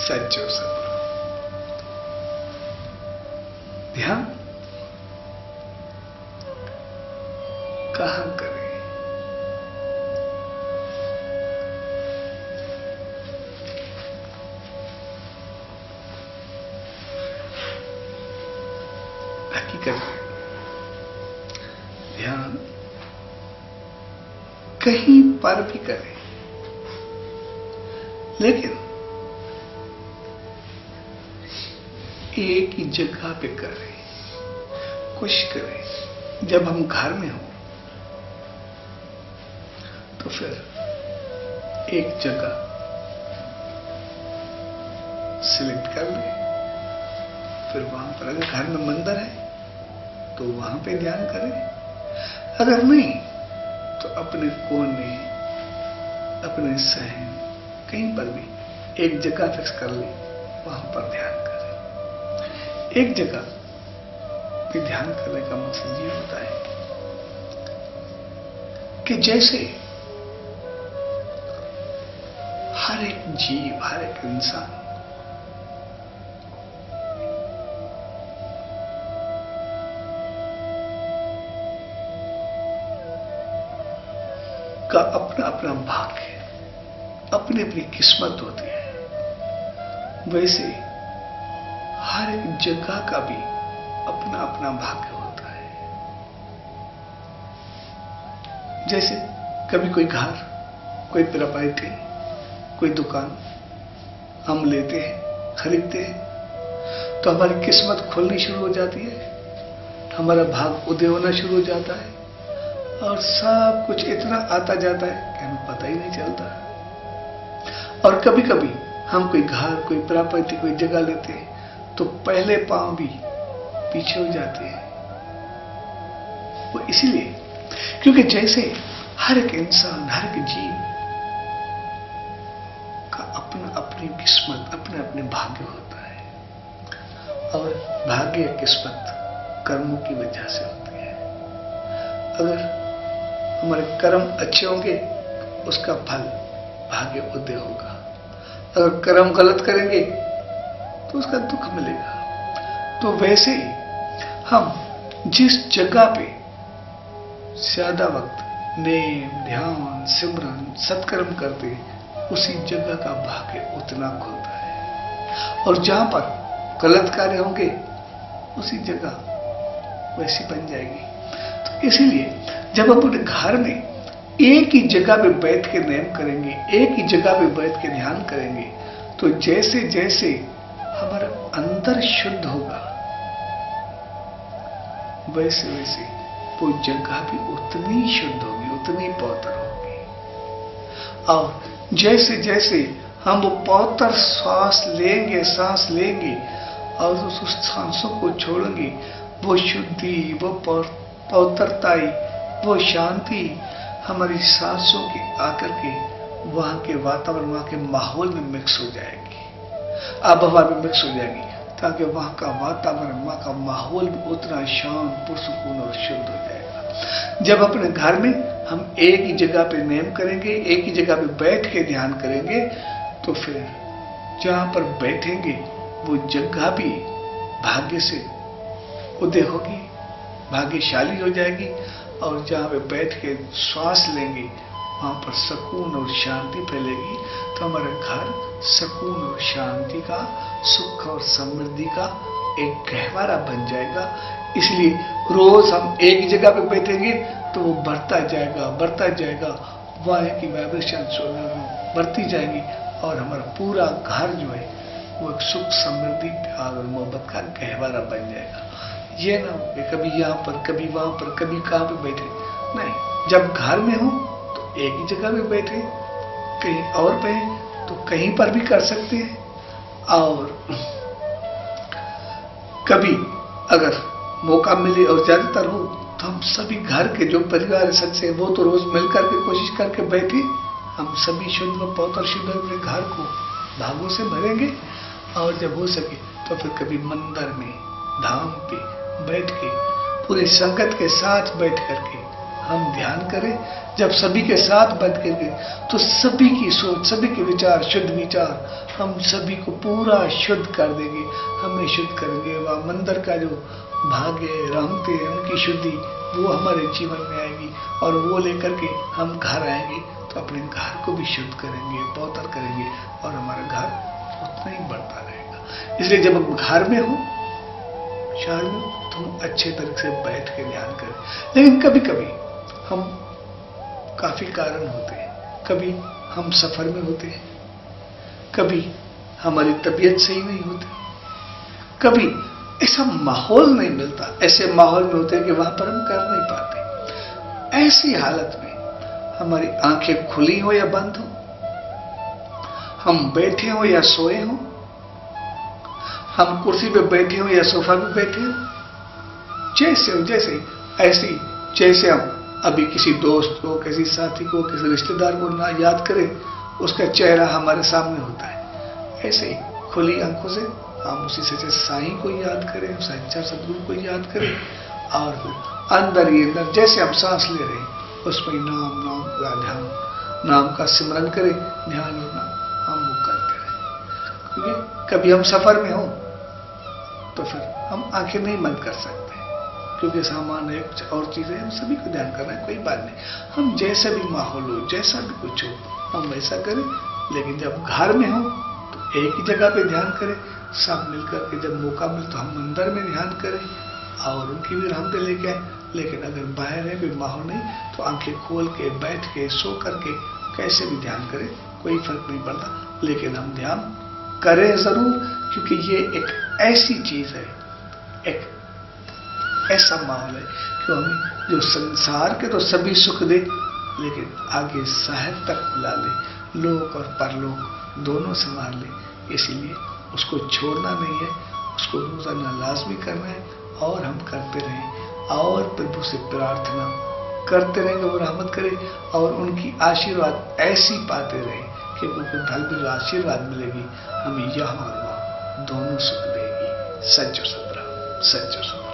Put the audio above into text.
सच्चो सतगुरु। ध्यान कहां करें? हकीकत ध्यान कहीं पर भी करें, लेकिन एक ही जगह पे करें। कोशिश करें जब हम घर में हों तो फिर एक जगह सिलेक्ट कर लें, फिर वहां पर अगर घर में मंदिर है तो वहां पे ध्यान करें, अगर नहीं तो अपने कोने, अपने सहन, कहीं पर भी एक जगह फिक्स कर ले, वहां पर ध्यान करें। एक जगह पे ध्यान करने का मकसद ये होता है कि जैसे हर एक जीव, हर एक इंसान का अपना अपना भाग्य, अपनी अपनी किस्मत होती है, वैसे हर एक जगह का भी अपना अपना भाग्य होता है। जैसे कभी कोई घर, कोई प्रॉपर्टी, कोई दुकान हम लेते हैं, खरीदते हैं, तो हमारी किस्मत खुलनी शुरू हो जाती है, हमारा भाग उदय होना शुरू हो जाता है और सब कुछ इतना आता जाता है कि हमें पता ही नहीं चलता। और कभी कभी हम कोई घर, कोई प्रॉपर्टी, कोई जगह लेते हैं तो पहले पांव भी पीछे हो जाते हैं। वो इसलिए क्योंकि जैसे हर एक इंसान, हर एक जीव का अपना अपनी किस्मत, अपने अपने भाग्य होता है और भाग्य, किस्मत कर्मों की वजह से होती है। अगर हमारे कर्म अच्छे होंगे उसका फल भाग्य उदय होगा, अगर कर्म गलत करेंगे तो उसका दुख मिलेगा। तो वैसे ही हम जिस जगह पे ज्यादा वक्त नेम, ध्यान, सिमरन, सत्कर्म करते हैं, उसी जगह का भाग्य उतना खुलता है। और जहां पर गलत कार्य होंगे उसी जगह वैसी बन जाएगी। तो इसीलिए जब हम अपने घर में एक ही जगह पे बैठ के नेम करेंगे, एक ही जगह पे बैठ के ध्यान करेंगे, तो जैसे जैसे हमारा अंदर शुद्ध होगा, वैसे वैसे वो जगह भी उतनी शुद्ध होगी, उतनी पवित्र होगी। और जैसे जैसे हम वो पवित्र सांस लेंगे और उस सांसों को छोड़ेंगे, वो शुद्धि, वो पवित्रताई, वो शांति हमारी सांसों के आकर के वहां के वातावरण, वहां के माहौल में मिक्स हो जाएगी, आबहवा में मिक्स हो जाएगी, ताकि वहां का वातावरण, वहां का माहौल भी उतना शांत, पुरसुकून और शुद्ध हो जाएगा। जब अपने घर में हम एक ही जगह पे नेम करेंगे, एक ही जगह पे बैठ के ध्यान करेंगे, तो फिर जहां पर बैठेंगे वो जगह भी भाग्य से उदय होगी, भाग्यशाली हो जाएगी। और जहां पे बैठ के श्वास लेंगे वहां पर सुकून और शांति फैलेगी, तो हमारा घर सुकून और शांति का, सुख और समृद्धि का एक गहवारा बन जाएगा। इसलिए रोज हम एक ही जगह पे बैठेंगे तो वो बढ़ता जाएगा, वहां की वाइब्रेशन बढ़ती जाएगी और हमारा पूरा घर जो है वो एक सुख, समृद्धि, प्यार और मोहब्बत का गहवारा बन जाएगा। ये ना कि कभी यहाँ पर, कभी वहां पर, कभी कहां पे बैठे, नहीं। जब घर में हो तो एक ही जगह पे बैठे, कहीं और पे तो कहीं पर भी कर सकते हैं। और कभी अगर मौका मिले और ज्यादातर हो तो हम सभी घर के जो परिवार सदस्य है वो तो रोज मिलकर के कोशिश करके बैठे, हम सभी शुद्ध व पवित्र शुद्ध अपने घर को भागों से भरेंगे। और जब हो सके तो फिर कभी मंदिर में, धाम पे बैठ के पूरे संगत के साथ बैठ करके हम ध्यान करें, जब सभी के साथ बैठ करके, तो सभी की सोच, सभी के विचार, शुद्ध विचार, हम सभी को पूरा शुद्ध कर देंगे, हमें शुद्ध करेंगे। वह मंदिर का जो भाग्य रहमते हैं, उनकी शुद्धि वो हमारे जीवन में आएगी, और वो लेकर के हम घर आएंगे तो अपने घर को भी शुद्ध करेंगे, पवित्र करेंगे, और हमारा घर उतना ही बढ़ता रहेगा। इसलिए जब हम घर में हो, शहर में, तो हम अच्छे तरीके से बैठ के ध्यान करें। लेकिन कभी कभी हम काफी कारण होते हैं, कभी हम सफर में होते हैं, कभी हमारी तबीयत सही नहीं होती, कभी ऐसा माहौल नहीं मिलता, ऐसे माहौल में होते हैं कि वहां पर हम कर नहीं पाते। ऐसी हालत में हमारी आंखें खुली हो या बंद हो, हम बैठे हो या सोए हो, हम कुर्सी पे बैठे हो या सोफा पे बैठे हो, जैसे हो जैसे ऐसी, जैसे हम अभी किसी दोस्त को, किसी साथी को, किसी रिश्तेदार को ना याद करें, उसका चेहरा हमारे सामने होता है, ऐसे ही खुली आंखों से हम उसी सच्चे साईं को याद करें, सच्चा सदगुरु को याद करें, और अंदर ही अंदर जैसे हम सांस ले रहे हैं उसमें नाम का ध्यान, नाम का सिमरन करें, ध्यान होना हम वो करते रहें। क्योंकि कभी हम सफर में हो तो फिर हम आंखें नहीं बंद कर सकते, क्योंकि सामान है, कुछ और चीजें, हम सभी को ध्यान करना है, कोई बात नहीं, हम जैसा भी माहौल हो, जैसा भी कुछ हो, हम वैसा करें। लेकिन जब घर में हो तो एक ही जगह पे ध्यान करें, सब मिलकर के जब मौका मिले तो हम मंदिर में ध्यान करें और उनकी भी रहमतें लेके आए। लेकिन अगर बाहर है, कोई माहौल नहीं, तो आंखें खोल के, बैठ के, सो करके कैसे भी ध्यान करें, कोई फर्क नहीं पड़ता। लेकिन हम ध्यान करें जरूर, क्योंकि ये एक ऐसी चीज है, एक ऐसा माहौल है कि हमें जो संसार के तो सभी सुख दे, लेकिन आगे साहिब तक बुला ले, लोक और परलोक दोनों संभाल ले। इसीलिए उसको छोड़ना नहीं है, उसको रोजाना लाजमी करना है, और हम करते रहें, और प्रभु से प्रार्थना करते रहेंगे, वो रहमत करे, और उनकी आशीर्वाद ऐसी पाते रहे कि उनको फल भी जो आशीर्वाद मिलेगी, हमें यहाँ और वहाँ दोनों सुख देगी। सच्चो सुधरा, सच्चो सुधरा।